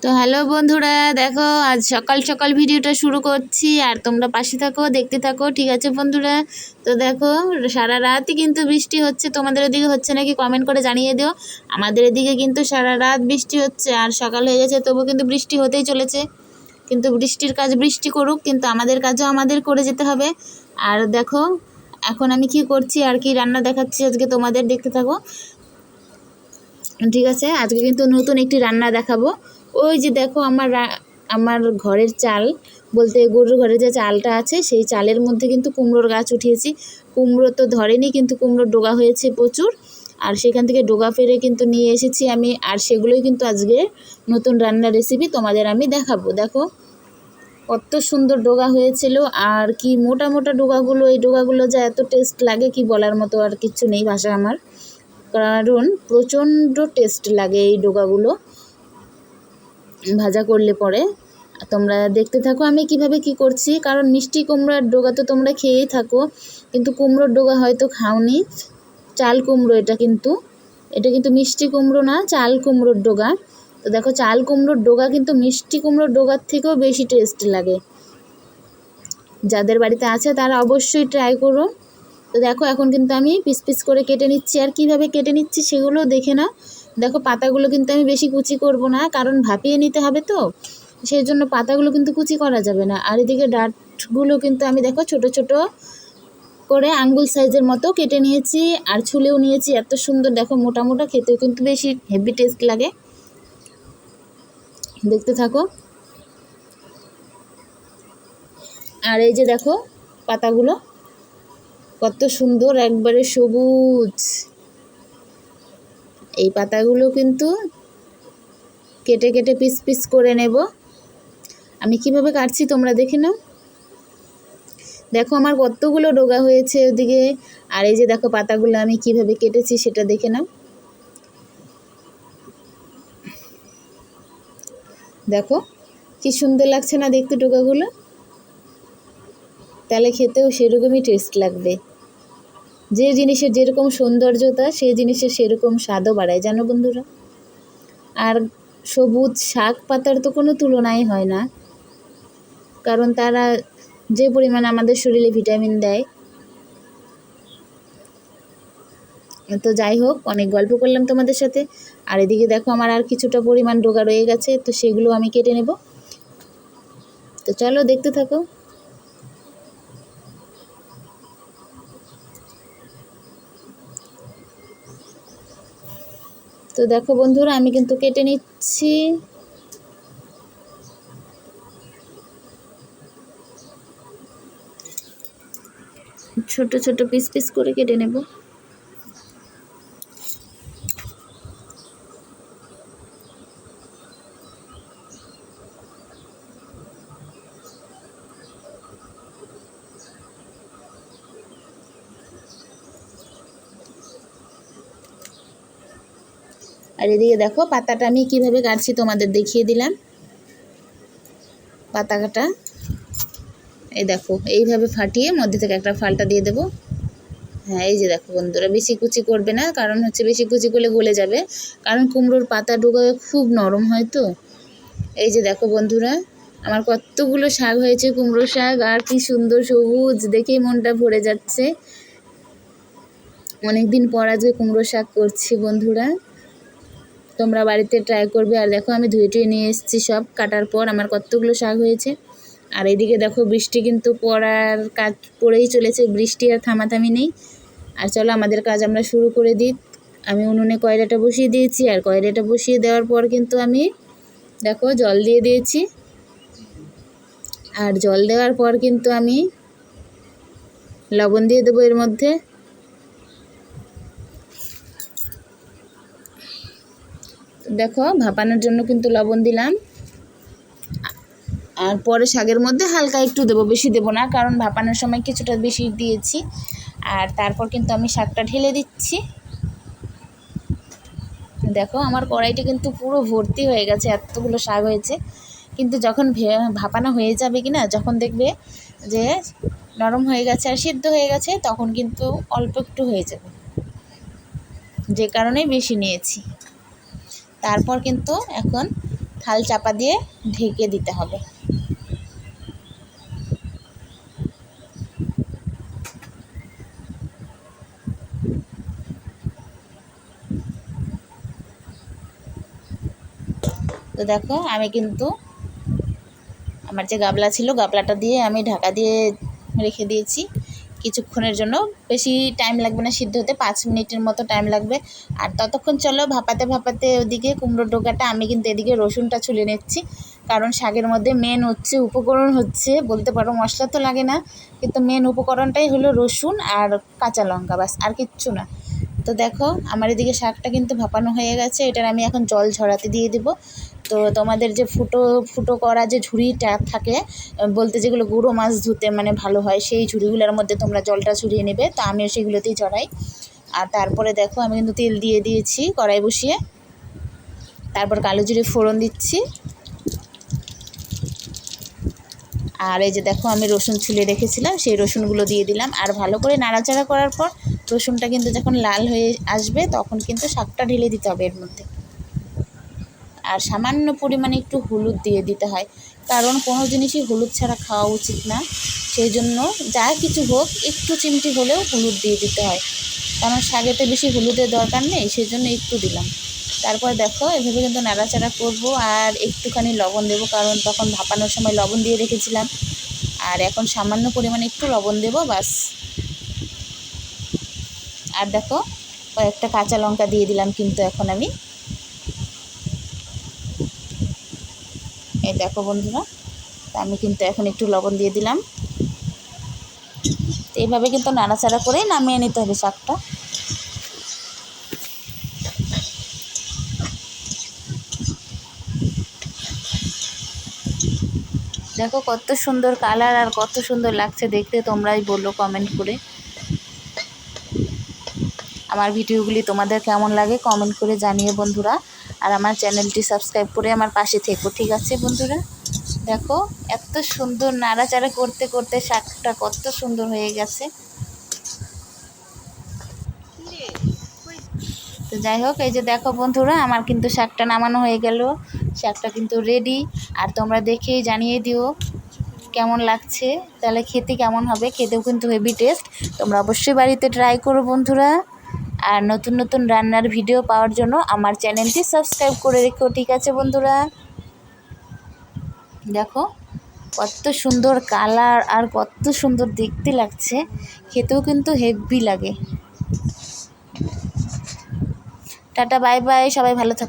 তো হ্যালো বন্ধুরা, দেখো আজ সকাল সকাল ভিডিওটা শুরু করছি আর তোমরা পাশে থাকো, দেখতে থাকো। ঠিক আছে বন্ধুরা? তো দেখো, সারা রাতই কিন্তু বৃষ্টি হচ্ছে। তোমাদের ওদিকে হচ্ছে নাকি কমেন্ট করে জানিয়ে দিও। আমাদের এদিকে কিন্তু সারা রাত বৃষ্টি হচ্ছে আর সকাল হয়ে গেছে, তবু কিন্তু বৃষ্টি হতেই চলেছে। কিন্তু বৃষ্টির কাজ বৃষ্টি করুক, কিন্তু আমাদের কাজও আমাদের করে যেতে হবে। আর দেখো এখন আমি কি করছি আর কি রান্না দেখাচ্ছি আজকে, তোমাদের দেখতে থাকো। ঠিক আছে, আজকে কিন্তু নতুন একটি রান্না দেখাবো। ওই যে দেখো আমার ঘরের চাল বলতে গরুর ঘরে যে চালটা আছে, সেই চালের মধ্যে কিন্তু কুমড়োর গাছ উঠিয়েছি। কুমড়ো তো ধরেনি, কিন্তু কুমড়োর ডগা হয়েছে প্রচুর। আর সেখান থেকে ডগা ফেরে কিন্তু নিয়ে এসেছি আমি, আর সেগুলোই কিন্তু আজকে নতুন রান্নার রেসিপি তোমাদের আমি দেখাবো। দেখো কত সুন্দর ডগা হয়েছিল, আর কি মোটা মোটা ডগাগুলো। এই ডগাগুলো যা এত টেস্ট লাগে, কি বলার মতো আর কিচ্ছু নেই ভাষা আমার। কারণ প্রচণ্ড টেস্ট লাগে এই ডগাগুলো ভাজা করলে পরে। তোমরা দেখতে থাকো আমি কিভাবে কি করছি। কারণ মিষ্টি কুমড়োর ডগা তো তোমরা খেয়েই থাকো, কিন্তু কুমড়োর ডগা হয়তো খাওনি। চাল কুমড়ো এটা কিন্তু মিষ্টি কুমড়ো না, চাল কুমড়োর ডগা। তো দেখো, চাল কুমড়োর ডগা কিন্তু মিষ্টি কুমড়োর ডগার থেকেও বেশি টেস্ট লাগে। যাদের বাড়িতে আছে তারা অবশ্যই ট্রাই করো। তো দেখো এখন কিন্তু আমি পিস পিস করে কেটে নিচ্ছি, আর কিভাবে কেটে নিচ্ছি সেগুলোও দেখে নাও। দেখো পাতাগুলো কিন্তু আমি বেশি কুচি করব না, কারণ ভাপিয়ে নিতে হবে, তো সেই জন্য পাতাগুলো কিন্তু কুচি করা যাবে না। আর এদিকে ডাঁটগুলো কিন্তু আমি দেখো ছোট ছোট করে আঙ্গুল সাইজের মতো কেটে নিয়েছি, আর ছুলেও নিয়েছি। এত সুন্দর দেখো, মোটা মোটা, খেতেও কিন্তু বেশি হেভি টেস্ট লাগে। দেখতে থাকো। আর এই যে দেখো পাতাগুলো কত সুন্দর, একবারে সবুজ। এই পাতাগুলো কিন্তু কেটে কেটে পিস পিস করে নেব। আমি কিভাবে কাটছি তোমরা দেখে নাও। দেখো আমার কতগুলো ডগা হয়েছে ওদিকে, আর এই যে দেখো পাতাগুলো আমি কিভাবে কেটেছি সেটা দেখে নাও। দেখো কি সুন্দর লাগছে না দেখতে ডগাগুলো? তাহলে খেতেও সেরকমই টেস্ট লাগবে। যে জিনিসের যেরকম সৌন্দর্যতা, সেই জিনিসের সেরকম স্বাদও বাড়ায়, জানো বন্ধুরা। আর সবুজ শাক পাতার তো কোনো তুলনাই হয় না, কারণ তারা যে পরিমাণ আমাদের শরীরে ভিটামিন দেয়। তো যাই হোক, অনেক গল্প করলাম তোমাদের সাথে। আর এদিকে দেখো আমার আর কিছুটা পরিমাণ ডগা রয়ে গেছে, তো সেগুলো আমি কেটে নেব। তো চলো দেখতে থাকো। তো দেখো বন্ধুরা, আমি কিন্তু কেটে নিচ্ছি। ছোট ছোট পিস পিস করে কেটে নেব। আর এদিকে দেখো পাতাটা আমি কিভাবে কাটছি তোমাদের দেখিয়ে দিলাম। পাতা কাটা, এই দেখো এইভাবে ফাটিয়ে মধ্যে থেকে একটা ফালটা দিয়ে দেবো। হ্যাঁ, এই যে দেখো বন্ধুরা, বেশি কুচি করবে না, কারণ হচ্ছে বেশি কুচি করলে গলে যাবে। কারণ কুমড়োর পাতা ডগা খুব নরম হয় তো। এই যে দেখো বন্ধুরা, আমার কতগুলো শাক হয়েছে, কুমড়ো শাক, আর কি সুন্দর সবুজ, দেখেই মনটা ভরে যাচ্ছে। অনেকদিন পর আজকে কুমড়ো শাক করছি বন্ধুরা, তোমরা বাড়িতে ট্রাই করবে। আর দেখো আমি ধুয়ে টুয়ে নিয়ে এসেছি সব কাটার পর, আমার কতগুলো শাক হয়েছে। আর এদিকে দেখো বৃষ্টি কিন্তু পড়ার কাজ পড়েই চলেছে, বৃষ্টি আর থামাথামি নেই। আর চলো আমাদের কাজ আমরা শুরু করে দিই। আমি উনুনে কয়লাটা বসিয়ে দিয়েছি, আর কয়লাটা বসিয়ে দেওয়ার পর কিন্তু আমি দেখো জল দিয়ে দিয়েছি। আর জল দেওয়ার পর কিন্তু আমি লবণ দিয়ে দেবো এর মধ্যে। দেখো ভাপানোর জন্য কিন্তু লবণ দিলাম, আর পরে শাকের মধ্যে হালকা একটু দেবো, বেশি দেবো না, কারণ ভাপানোর সময় কিছুটা বেশি দিয়েছি। আর তারপর কিন্তু আমি শাকটা ঢেলে দিচ্ছি। দেখো আমার কড়াইটা কিন্তু পুরো ভর্তি হয়ে গেছে, এতগুলো শাক হয়েছে। কিন্তু যখন ভাপানো হয়ে যাবে কি না, যখন দেখবে যে নরম হয়ে গেছে আর সিদ্ধ হয়ে গেছে, তখন কিন্তু অল্প একটু হয়ে যাবে, যে কারণেই বেশি নিয়েছি। তারপর কিন্তু এখন থাল চাপা দিয়ে ঢেকে দিতে হবে। তো দেখো আমি কিন্তু আমার যে গাবলা ছিল গাবলাটা দিয়ে আমি ঢাকা দিয়ে রেখে দিয়েছি কিছুক্ষণের জন্য। বেশি টাইম লাগবে না সিদ্ধ হতে, 5 মিনিটের মতো টাইম লাগবে। আর ততক্ষণ চলো ভাপাতে ভাপাতে ওদিকে কুমড়োর ডোকাটা আমি কিন্তু এদিকে রসুনটা ছুলে নিচ্ছি, কারণ শাকের মধ্যে মেন হচ্ছে উপকরণ হচ্ছে বলতে পারো, মশলা তো লাগে না, কিন্তু মেন উপকরণটাই হলো রসুন আর কাঁচা লঙ্কা, বাস আর কিচ্ছু না। তো দেখো আমার এদিকে শাকটা কিন্তু ভাপানো হয়ে গেছে, এটার আমি এখন জল ঝরাতে দিয়ে দেবো। তো তোমাদের যে ফুটো ফুটো করা যে ঝুড়িটা থাকে বলতে, যেগুলো গুঁড়ো মাছ ধুতে মানে ভালো হয়, সেই ঝুড়িগুলোর মধ্যে তোমরা জলটা ঝরিয়ে নেবে। তো আমিও সেগুলোতেই চড়াই। আর তারপরে দেখো আমি কিন্তু তেল দিয়ে দিয়েছি কড়াই বসিয়ে, তারপর কালো জিরে ফোড়ন দিচ্ছি। আর এই যে দেখো আমি রসুন ছুলে রেখেছিলাম সেই রসুনগুলো দিয়ে দিলাম। আর ভালো করে নাড়াচাড়া করার পর রসুনটা কিন্তু যখন লাল হয়ে আসবে তখন কিন্তু শাকটা ঢেলে দিতে হবে এর মধ্যে। আর সামান্য পরিমাণে একটু হলুদ দিয়ে দিতে হয়, কারণ কোনো জিনিসই হলুদ ছাড়া খাওয়া উচিত না। সেই জন্য যা কিছু হোক একটু চিমটি হলেও হলুদ দিয়ে দিতে হয়, কারণ শাকেতে বেশি হলুদের দরকার নেই, সেই জন্য একটু দিলাম। তারপর দেখো এভাবে কিন্তু নাড়াচাড়া করব। আর একটুখানি লবণ দেবো, কারণ তখন ভাপানোর সময় লবণ দিয়ে রেখেছিলাম। আর এখন সামান্য পরিমাণে একটু লবণ দেবো, বাস। আর দেখো কয়েকটা কাঁচা লঙ্কা দিয়ে দিলাম কিন্তু এখন আমি। এই দেখো বন্ধুরা, আমি কিন্তু এখন একটু লবণ দিয়ে দিলাম। এইভাবে কিন্তু নাড়াচাড়া করেই নামিয়ে নিতে হবে শাকটা। দেখো কত সুন্দর কালার আর কত সুন্দর লাগছে দেখতে, তোমরাই বলো কমেন্ট করে। আমার ভিডিওগুলি তোমাদের কেমন লাগে কমেন্ট করে জানিয়ে বন্ধুরা। আর আমার চ্যানেলটি সাবস্ক্রাইব করে আমার পাশে থেকো, ঠিক আছে বন্ধুরা। দেখো এত সুন্দর নাড়াচাড়া করতে করতে শাকটা কত সুন্দর হয়ে গেছে। তো যাই হোক, এই যে দেখো বন্ধুরা আমার কিন্তু শাকটা নামানো হয়ে গেল, শাকটা কিন্তু রেডি। আর তোমরা দেখেই জানিয়ে দিও কেমন লাগছে, তাহলে খেতে কেমন হবে। খেতেও কিন্তু হেভি টেস্ট, তোমরা অবশ্যই বাড়িতে ট্রাই করো বন্ধুরা। আর নতুন নতুন রান্নার ভিডিও পাওয়ার জন্য আমার চ্যানেলটি সাবস্ক্রাইব করে রেখো, ঠিক আছে বন্ধুরা। দেখো কত সুন্দর কালার আর কত সুন্দর দেখতে লাগছে, খেতেও কিন্তু হেভি লাগে। টাটা বাই বাই, সবাই ভালো থাকো।